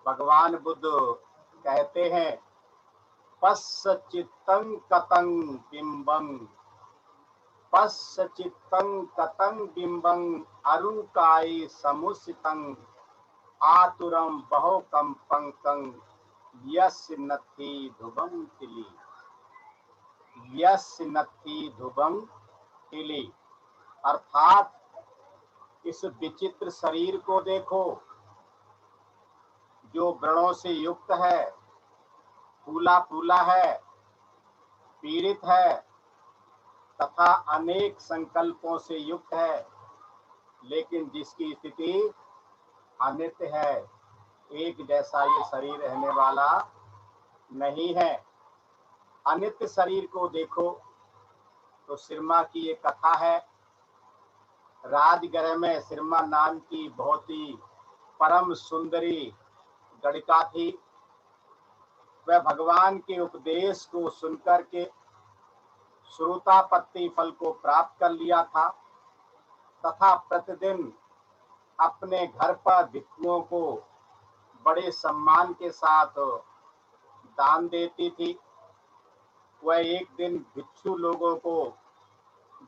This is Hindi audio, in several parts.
भगवान बुद्ध कहते हैं, पश्चित्तं कतं बिंबं, पश्चित्तं कतं बिंबं अरुकाय समुसितं आतुरं बहुकंपं यस्य नत्थि ध्रुवं तिली, यस्य नत्थि ध्रुवं तिली। अर्थात इस विचित्र शरीर को देखो, जो व्रणों से युक्त है, फूला फूला है, पीड़ित है तथा अनेक संकल्पों से युक्त है, लेकिन जिसकी स्थिति अनित्य है। एक जैसा ये शरीर रहने वाला नहीं है। अनित्य शरीर को देखो तो सिरमा की एक कथा है। राजगृह में सिरमा नाम की बहुत ही परम सुंदरी गणिका थी। वह भगवान के उपदेश को सुनकर के श्रोतापत्ति फल को प्राप्त कर लिया था तथा प्रतिदिन अपने घर पर भिक्षुओं को बड़े सम्मान के साथ दान देती थी। वह एक दिन भिक्षु लोगों को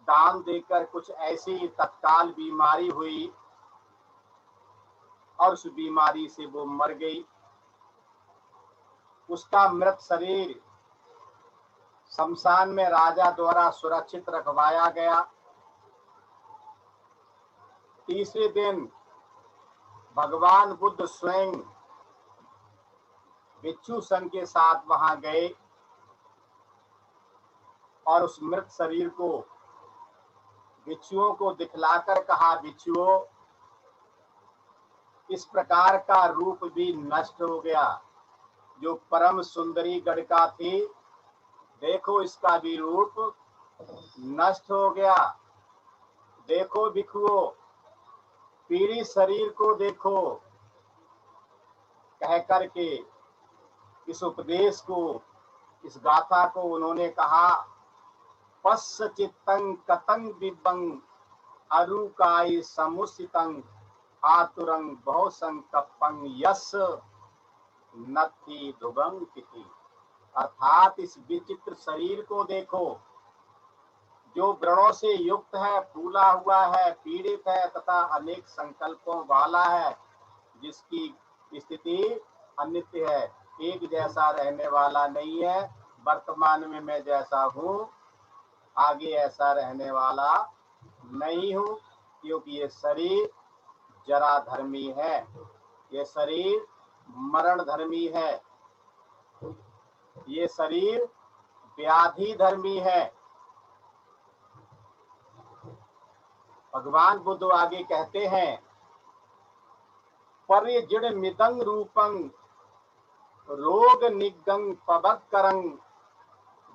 दान देकर कुछ ऐसी तत्काल बीमारी हुई और उस बीमारी से वो मर गई। उसका मृत शरीर शमशान में राजा द्वारा सुरक्षित रखवाया गया। तीसरे दिन भगवान बुद्ध स्वयं भिक्षु संघ के साथ वहां गए और उस मृत शरीर को भिक्षुओं को दिखलाकर कहा, भिक्षुओं, इस प्रकार का रूप भी नष्ट हो गया। जो परम सुंदरी गणिका थी, देखो इसका भी रूप नष्ट हो गया। देखो भिक्षुओं, पीड़ित शरीर को देखो। कह करके इस उपदेश को, इस गाथा को उन्होंने कहा, पश्चित्तं कतं बिंबं अरुकाय समुसितं आतुरं बहुसंकप्पं यस्य नत्थि ध्रुवं तिली। अर्थात इस विचित्र शरीर को देखो, जो व्रणों से युक्त है, फूला हुआ है, पीड़ित है तथा अनेक संकल्पों वाला है, जिसकी स्थिति अनित्य है, एक जैसा रहने वाला नहीं है। वर्तमान में मैं जैसा हूँ, आगे ऐसा रहने वाला नहीं हूँ, क्योंकि ये शरीर जरा धर्मी है, ये शरीर मरण धर्मी है, ये शरीर व्याधि धर्मी है। भगवान बुद्ध आगे कहते हैं, परिजृढ़ मिदं रूपं रोग निगं पवत्करं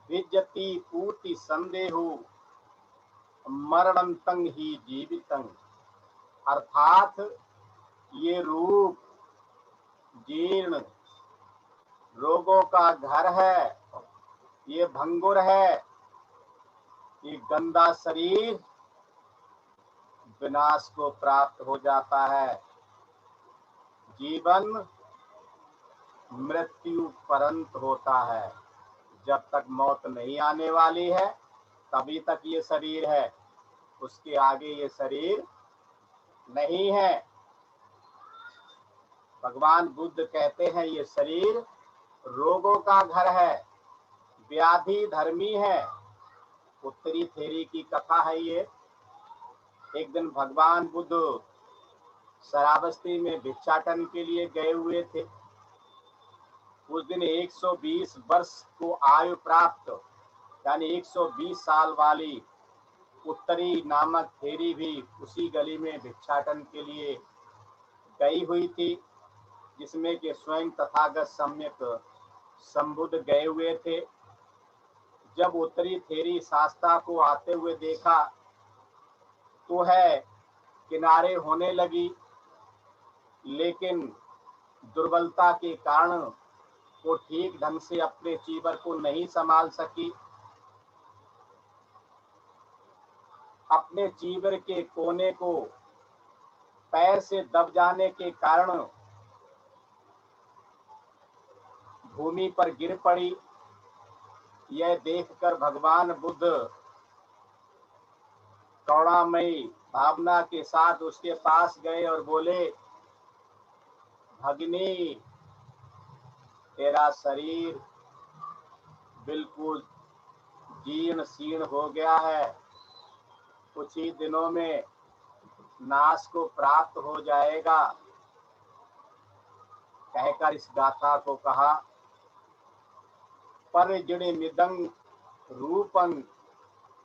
विजयति पूति संदेहो मरणंतं ही जीवितं। अर्थात ये रूप जीर्ण रोगों का घर है, ये भंगुर है, ये गंदा शरीर विनाश को प्राप्त हो जाता है। जीवन मृत्यु परंत होता है। जब तक मौत नहीं आने वाली है तभी तक ये शरीर है, उसके आगे ये शरीर नहीं है। भगवान बुद्ध कहते हैं, ये शरीर रोगों का घर है, व्याधि धर्मी है। उत्तरी थेरी की कथा है ये। एक दिन भगवान बुद्ध शराबस्ती में भिक्षाटन के लिए गए हुए थे। उस दिन 120 वर्ष को आयु प्राप्त, यानी 120 साल वाली उत्तरी नामक थेरी भी उसी गली में भिक्षाटन के लिए गई हुई थी, जिसमें कि स्वयं तथागत सम्यक संबुद्ध गए हुए थे। जब उत्तरी थेरी शास्ता को आते हुए देखा तो है किनारे होने लगी, लेकिन दुर्बलता के कारण वो ठीक ढंग से अपने चीवर को नहीं संभाल सकी। अपने चीवर के कोने को पैर से दब जाने के कारण भूमि पर गिर पड़ी। यह देखकर भगवान बुद्ध करुणामयी भावना के साथ उसके पास गए और बोले, भगिनी, तेरा शरीर बिल्कुल जीर्ण शीर्ण हो गया है, कुछ ही दिनों में नाश को प्राप्त हो जाएगा। कहकर इस गाथा को कहा। परिजृणिमिदं रूपं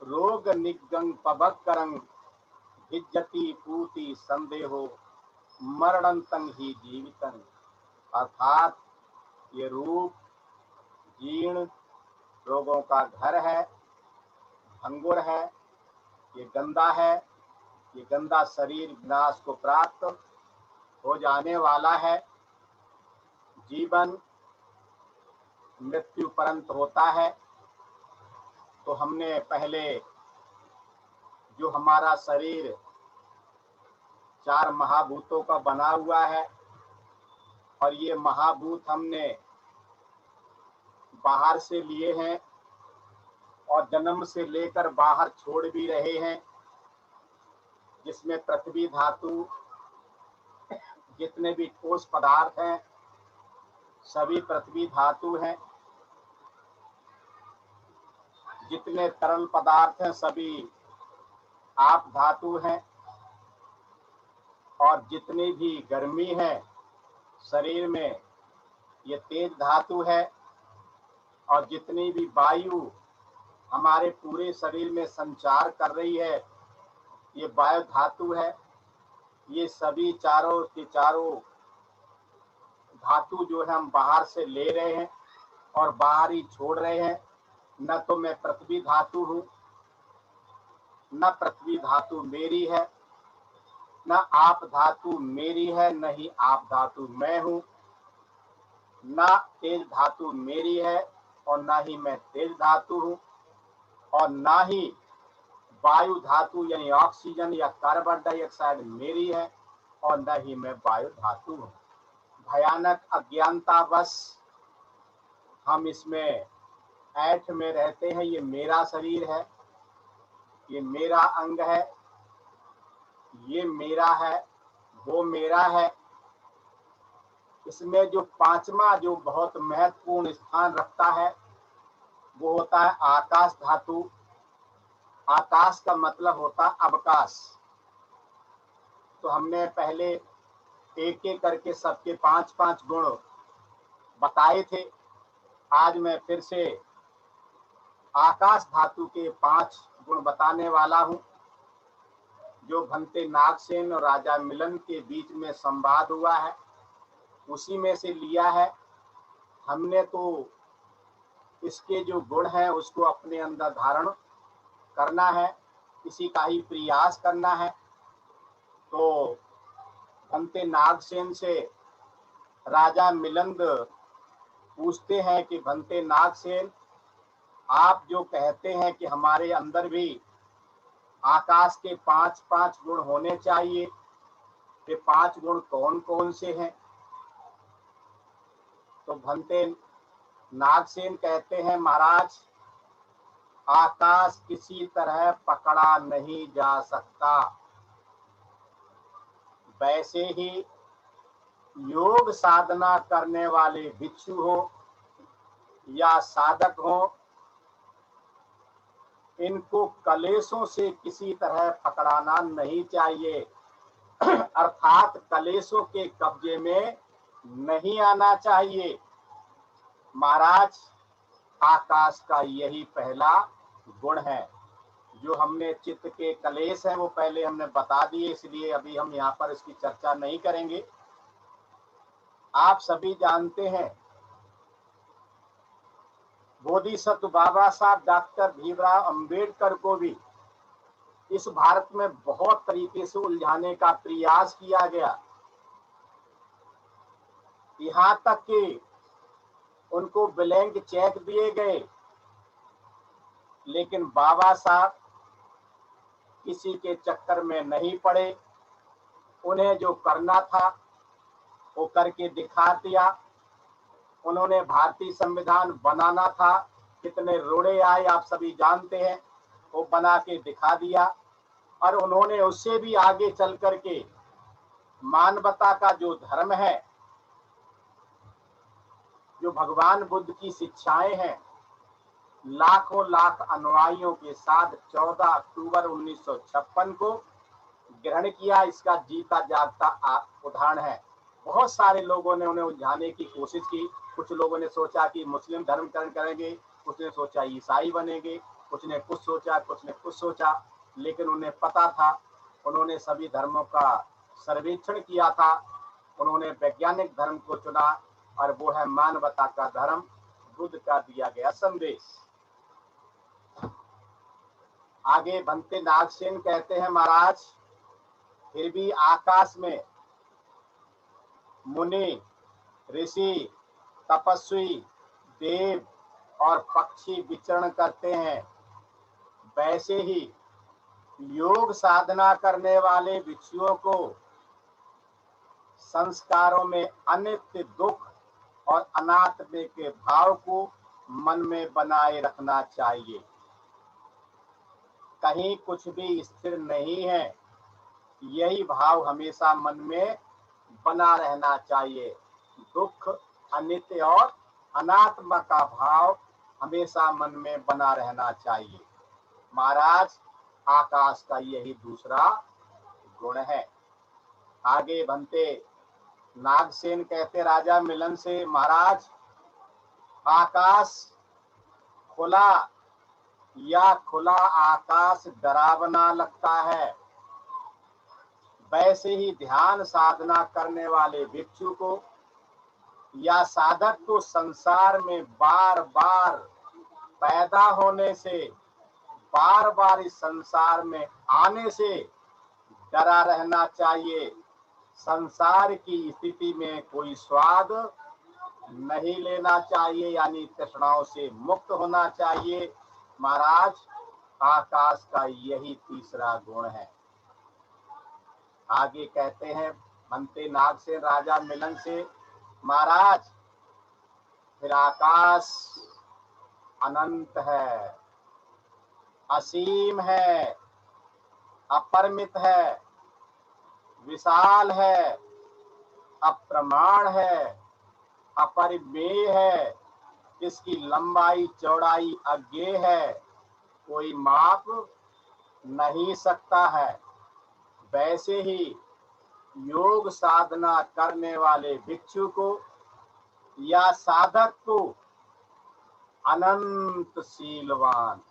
रोग निगं पभक्करं भिज्जति पूति संदेहो मरणंतं ही जीवितं। अर्थात ये रूप जीर्ण रोगों का घर है, भंगुर है, ये गंदा है, ये गंदा शरीर विनाश को प्राप्त हो जाने वाला है। जीवन मृत्यु पर्यंत होता है। तो हमने पहले जो हमारा शरीर 4 महाभूतों का बना हुआ है, और ये महाभूत हमने बाहर से लिए हैं और जन्म से लेकर बाहर छोड़ भी रहे हैं, जिसमें पृथ्वी धातु, जितने भी ठोस पदार्थ हैं सभी पृथ्वी धातु हैं, जितने तरल पदार्थ हैं सभी आप धातु हैं, और जितनी भी गर्मी है शरीर में ये तेज धातु है, और जितनी भी वायु हमारे पूरे शरीर में संचार कर रही है ये वायु धातु है। ये सभी चारों के चारों धातु जो है हम बाहर से ले रहे हैं और बाहर ही छोड़ रहे हैं। न तो मैं पृथ्वी धातु हूँ, न पृथ्वी धातु मेरी है, न आप धातु मेरी है, न ही आप धातु मैं हूँ। न तेज धातु मेरी है और न ही मैं तेज धातु हूँ, और न ही वायु धातु यानी ऑक्सीजन या कार्बन डाइऑक्साइड मेरी है, और न ही मैं वायु धातु हूँ। भयानक अज्ञानतावश हम इसमें ऐठ में रहते हैं। ये मेरा शरीर है, ये मेरा अंग है, ये मेरा है, वो मेरा है। इसमें जो 5वां जो बहुत महत्वपूर्ण स्थान रखता है वो होता है आकाश धातु। आकाश का मतलब होता है अवकाश। तो हमने पहले एक एक करके सबके 5-5 गुण बताए थे। आज मैं फिर से आकाश धातु के 5 गुण बताने वाला हूँ, जो भंते नागसेन और राजा मिलन के बीच में संवाद हुआ है उसी में से लिया है हमने। तो इसके जो गुण हैं उसको अपने अंदर धारण करना है, इसी का ही प्रयास करना है। तो भंते नागसेन से राजा मिलंद पूछते हैं कि भंते नागसेन, आप जो कहते हैं कि हमारे अंदर भी आकाश के 5-5 गुण होने चाहिए, ये 5 गुण कौन कौन से हैं? तो भंते नागसेन कहते हैं, महाराज, आकाश किसी तरह पकड़ा नहीं जा सकता। वैसे ही योग साधना करने वाले भिक्षु हो या साधक हो, इनको कलेशों से किसी तरह पकड़ाना नहीं चाहिए, अर्थात कलेशों के कब्जे में नहीं आना चाहिए। महाराज, आकाश का यही पहला गुण है। जो हमने चित्त के कलेश हैं वो पहले हमने बता दिए, इसलिए अभी हम यहाँ पर इसकी चर्चा नहीं करेंगे। आप सभी जानते हैं बोधिसत्व बाबा साहब डॉक्टर भीमराव अंबेडकर को भी इस भारत में बहुत तरीके से उलझाने का प्रयास किया गया, यहाँ तक कि उनको ब्लैंक चेक दिए गए, लेकिन बाबा साहब किसी के चक्कर में नहीं पड़े। उन्हें जो करना था वो करके दिखा दिया। उन्होंने भारतीय संविधान बनाना था, कितने रोड़े आए आप सभी जानते हैं, वो बना के दिखा दिया। और उन्होंने उससे भी आगे चल करके मानवता का जो धर्म है, जो भगवान बुद्ध की शिक्षाएं हैं, लाखों लाख अनुयायियों के साथ 14 अक्टूबर 1956 को ग्रहण किया। इसका जीता जागता उदाहरण है। बहुत सारे लोगों ने उन्हें उलझाने की कोशिश की। कुछ लोगों ने सोचा कि मुस्लिम धर्मकरण करेंगे, कुछ ने सोचा ईसाई बनेंगे, कुछ ने कुछ सोचा, कुछ ने कुछ सोचा, लेकिन उन्हें पता था, उन्होंने सभी धर्मों का सर्वेक्षण किया था, उन्होंने वैज्ञानिक धर्म को चुना और वो है मानवता का धर्म, बुद्ध का दिया गया संदेश। आगे बनते नागसेन कहते हैं, महाराज फिर भी आकाश में मुनि, ऋषि, तपस्वी, देव और पक्षी विचरण करते हैं, वैसे ही योग साधना करने वाले भिक्षुओं को संस्कारों में अनित्य दुख और अनात्म के भाव को मन में बनाए रखना चाहिए। कहीं कुछ भी स्थिर नहीं है, यही भाव हमेशा मन में बना रहना चाहिए। दुख, अनित्य और अनात्मा का भाव हमेशा मन में बना रहना चाहिए। महाराज आकाश का यही दूसरा गुण है। आगे बनते नागसेन कहते राजा मिलन से, महाराज आकाश खुला या खुला आकाश डरावना लगता है, वैसे ही ध्यान साधना करने वाले भिक्षु को या साधक को संसार में बार बार पैदा होने से, बार बार इस संसार में आने से डरा रहना चाहिए। संसार की स्थिति में कोई स्वाद नहीं लेना चाहिए, यानी तृष्णाओं से मुक्त होना चाहिए। महाराज आकाश का यही तीसरा गुण है। आगे कहते हैं बनते नागसेन राजा मिलन से, महाराज फिर आकाश अनंत है, असीम है, अपरिमित है, विशाल है, अप्रमाण है, अपरिमेय है, इसकी लंबाई चौड़ाई अज्ञेय है, कोई माप नहीं सकता है। वैसे ही योग साधना करने वाले भिक्षु को या साधक को अनंत शीलवान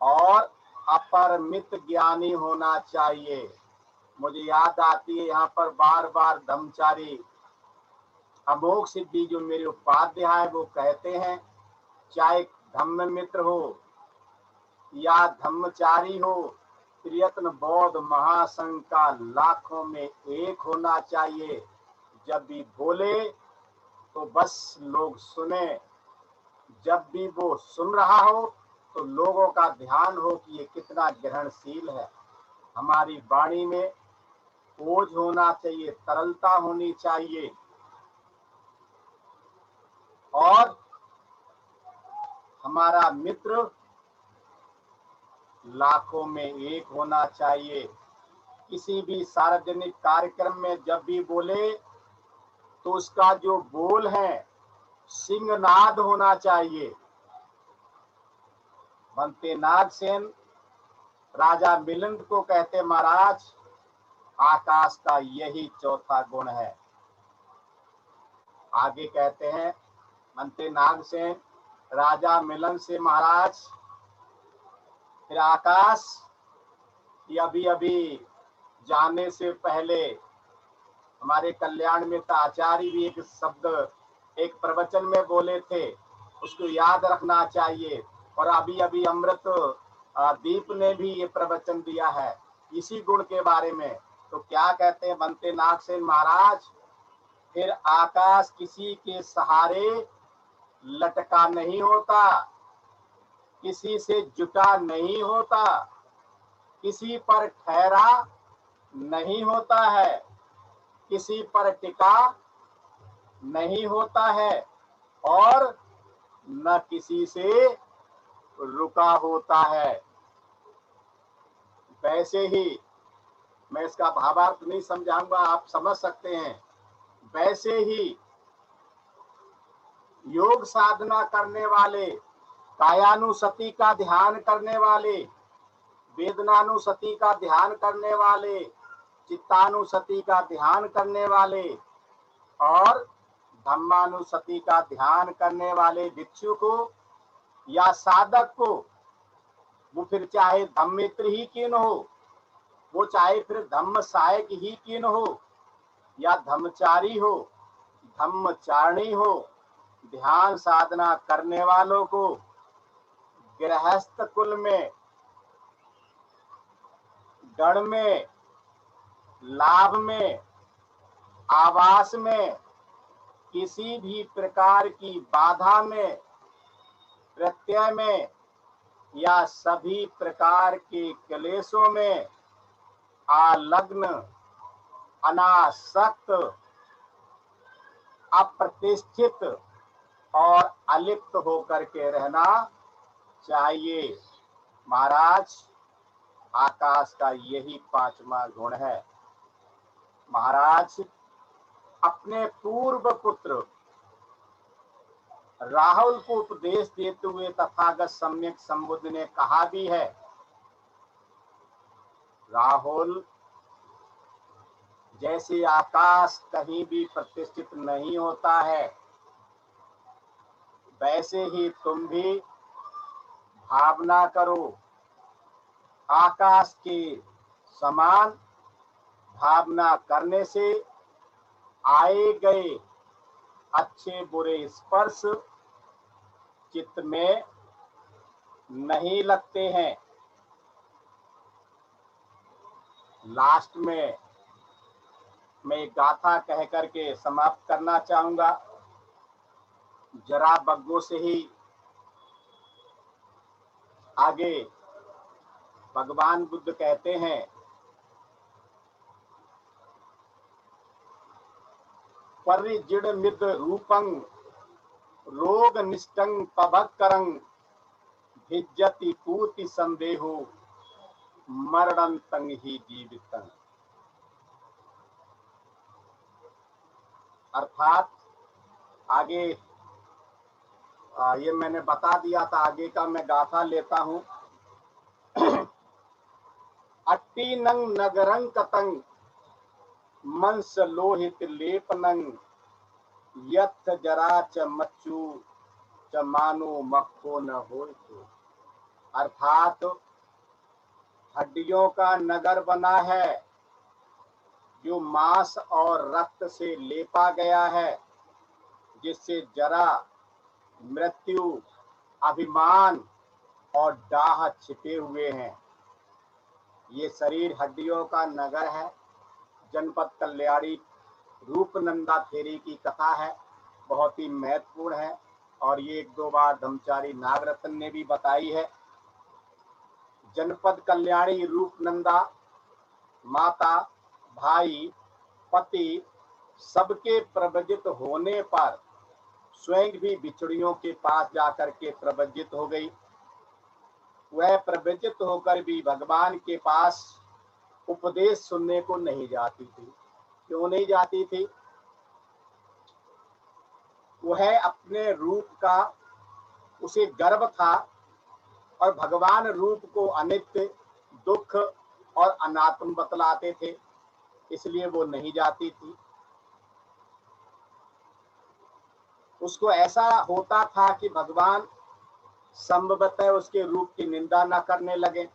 और अपरिमित ज्ञानी होना चाहिए। मुझे याद आती है यहाँ पर बार बार धम्मचारी अमोघ सिद्धि जो मेरे उपाध्याय वो कहते हैं, चाहे धम्म मित्र हो या धम्मचारी हो, त्रियत्न बौद्ध महासंघ का लाखों में एक होना चाहिए। जब भी बोले तो बस लोग सुने, जब भी वो सुन रहा हो तो लोगों का ध्यान हो कि ये कितना ग्रहणशील है। हमारी वाणी में ओज होना चाहिए, तरलता होनी चाहिए और हमारा मित्र लाखों में एक होना चाहिए। किसी भी सार्वजनिक कार्यक्रम में जब भी बोले तो उसका जो बोल है सिंहनाद होना चाहिए। बनते नागसेन राजा मिलिंद को कहते, महाराज आकाश का यही चौथा गुण है। आगे कहते हैं बनते नागसेन राजा मिलन से, महाराज फिर आकाश ये अभी अभी जाने से पहले हमारे कल्याण मित्र आचार्य भी एक शब्द एक प्रवचन में बोले थे, उसको याद रखना चाहिए। और अभी अभी अमृत दीप ने भी ये प्रवचन दिया है इसी गुण के बारे में। तो क्या कहते हैं बनते नागसेन महाराज, फिर आकाश किसी के सहारे लटका नहीं होता, किसी से जुटा नहीं होता, किसी पर ठहरा नहीं होता है, किसी पर टिका नहीं होता है और न किसी से रुका होता है। वैसे ही, मैं इसका भावार्थ नहीं समझाऊंगा, आप समझ सकते हैं। वैसे ही योग साधना करने वाले, कायानुसति का ध्यान करने वाले, वेदनानुसति का ध्यान करने वाले, चित्तानुसति का ध्यान करने वाले और धम्मानुसति का ध्यान करने वाले भिक्षु को या साधक को, वो फिर चाहे धम्मित्र ही क्यों न हो, वो चाहे फिर धम्म सहायक ही क्यों न हो, या धम्मचारी हो, धम्मचारिणी हो, ध्यान साधना करने वालों को गृहस्थ कुल में, गण में, लाभ में, आवास में, किसी भी प्रकार की बाधा में, प्रत्यय में या सभी प्रकार के क्लेशों में आलग्न, अनासक्त, अप्रतिष्ठित और अलिप्त होकर के रहना चाहिए। महाराज, आकाश का यही पांचवा गुण है। महाराज अपने पूर्व पुत्र राहुल को उपदेश देते हुए तथागत सम्यक संबुद्ध ने कहा भी है, राहुल, जैसे आकाश कहीं भी प्रतिष्ठित नहीं होता है, वैसे ही तुम भी भावना करो, आकाश के समान भावना करने से आए गए अच्छे बुरे स्पर्श चित्त में नहीं लगते हैं। लास्ट में मैं एक गाथा कह करके समाप्त करना चाहूंगा। जरा बग्गो से ही आगे भगवान बुद्ध कहते हैं, परिजिड़ रूपं रोग निष्टं पभक्करं भिज्जति पूति संदेहो मरणंतं ही जीवितं। अर्थात आगे ये मैंने बता दिया था, आगे का मैं गाथा लेता हूं। अट्टीनं नगरं कतं मंस लोहित लेपनं यथ जरा च मच्चू च मानो मक्खो न हो। अर्थात हड्डियों का नगर बना है जो मांस और रक्त से लेपा गया है, जिससे जरा, मृत्यु, अभिमान और डाह छिपे हुए हैं। ये शरीर हड्डियों का नगर है। जनपद कल्याणी रूपनंदा थेरी की कथा है, बहुत ही महत्वपूर्ण है और ये एक दो बार धम्मचारी नागरत्न ने भी बताई है। जनपद कल्याणी रूपनंदा माता, भाई, पति सबके प्रवजित होने पर स्वयं भी बिछड़ियों के पास जाकर के प्रवजित हो गई। वह प्रवजित होकर भी भगवान के पास उपदेश सुनने को नहीं जाती थी। क्यों नहीं जाती थी? वह अपने रूप का उसे गर्व था और भगवान रूप को अनित्य, दुख और अनात्म बतलाते थे, इसलिए वो नहीं जाती थी। उसको ऐसा होता था कि भगवान संभवतः उसके रूप की निंदा न करने लगे।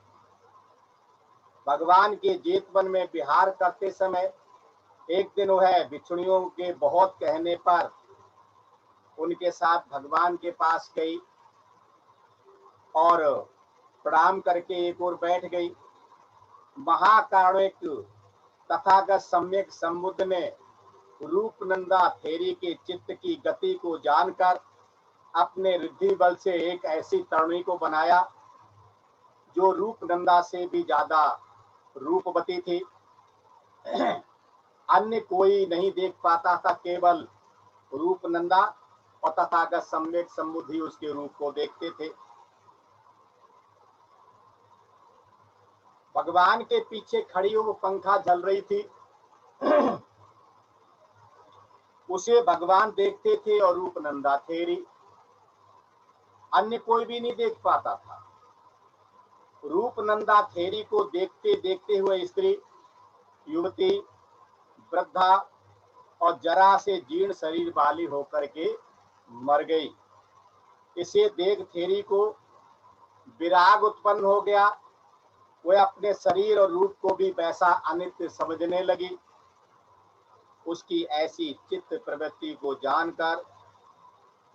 भगवान के जेतवन में विहार करते समय एक दिन वह बिछुड़ियों के बहुत कहने पर उनके साथ भगवान के पास गई और प्रणाम करके एक ओर बैठ गई। महाकारुणिक तथागत सम्यक संबुद्ध ने रूपनंदा थेरी के चित्त की गति को जानकर अपने रिद्धि बल से एक ऐसी तरुणी को बनाया जो रूपनंदा से भी ज्यादा रूपवती थी। अन्य कोई नहीं देख पाता था, केवल रूपनंदा और तथागत सम्यक संबुद्धि उसके रूप को देखते थे। भगवान के पीछे खड़ी वो पंखा जल रही थी, उसे भगवान देखते थे और रूपनंदा थेरी, अन्य कोई भी नहीं देख पाता था। रूपनंदा थेरी को देखते देखते हुए स्त्री, युवती, वृद्धा और जरा से जीर्ण शरीर वाली होकर के मर गई। इसे देख थेरी को विराग उत्पन्न हो गया। वह अपने शरीर और रूप को भी वैसा अनित्य समझने लगी। उसकी ऐसी चित्त प्रवृत्ति को जानकर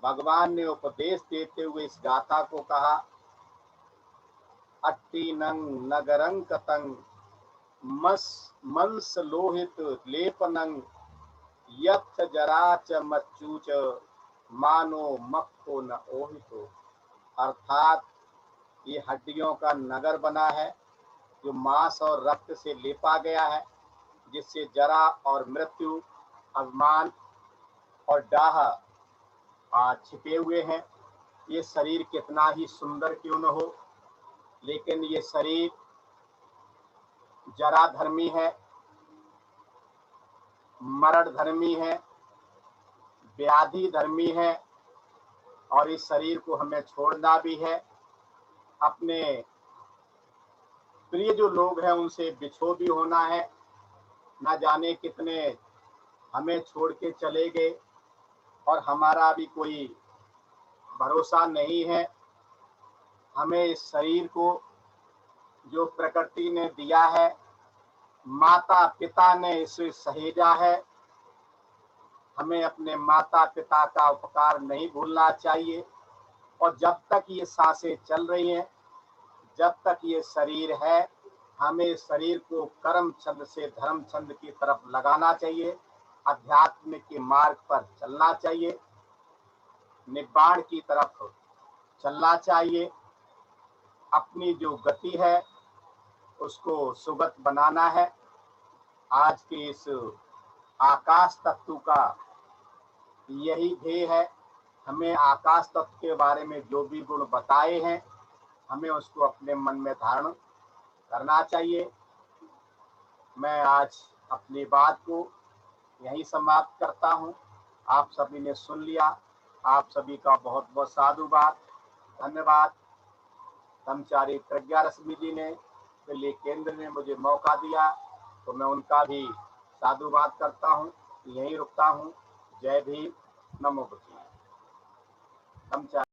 भगवान ने उपदेश देते हुए इस गाथा को कहा, अट्टिनं नगरं कतं मंस लोहित लेपनं यथ जरा च मच्चूच मानो मक्खो न ओहितो। अर्थात ये हड्डियों का नगर बना है जो मांस और रक्त से लेपा गया है, जिससे जरा और मृत्यु, अभिमान और डाह छिपे हुए हैं। ये शरीर कितना ही सुंदर क्यों न हो, लेकिन ये शरीर जरा धर्मी है, मरण धर्मी है, व्याधि धर्मी है, और इस शरीर को हमें छोड़ना भी है। अपने प्रिय जो लोग हैं उनसे बिछो भी होना है। ना जाने कितने हमें छोड़ के चले गए और हमारा भी कोई भरोसा नहीं है। हमें इस शरीर को जो प्रकृति ने दिया है, माता पिता ने इसे सहेजा है। हमें अपने माता पिता का उपकार नहीं भूलना चाहिए। और जब तक ये सांसें चल रही हैं, जब तक ये शरीर है, हमें शरीर को कर्म छंद से धर्म छंद की तरफ लगाना चाहिए, अध्यात्म के मार्ग पर चलना चाहिए, निब्बाण की तरफ चलना चाहिए। अपनी जो गति है उसको सुगत बनाना है। आज के इस आकाश तत्व का यही ध्येय है। हमें आकाश तत्व के बारे में जो भी गुण बताए हैं, हमें उसको अपने मन में धारण करना चाहिए। मैं आज अपनी बात को यहीं समाप्त करता हूँ। आप सभी ने सुन लिया। आप सभी का बहुत बहुत साधुवाद, धन्यवाद। ब्रह्मचारी प्रज्ञा रश्मि जी ने, दिल्ली केंद्र ने मुझे मौका दिया, तो मैं उनका भी साधुवाद करता हूँ। यहीं रुकता हूँ। जय भीम, नमो बुद्धाय। ब्रह्मचारी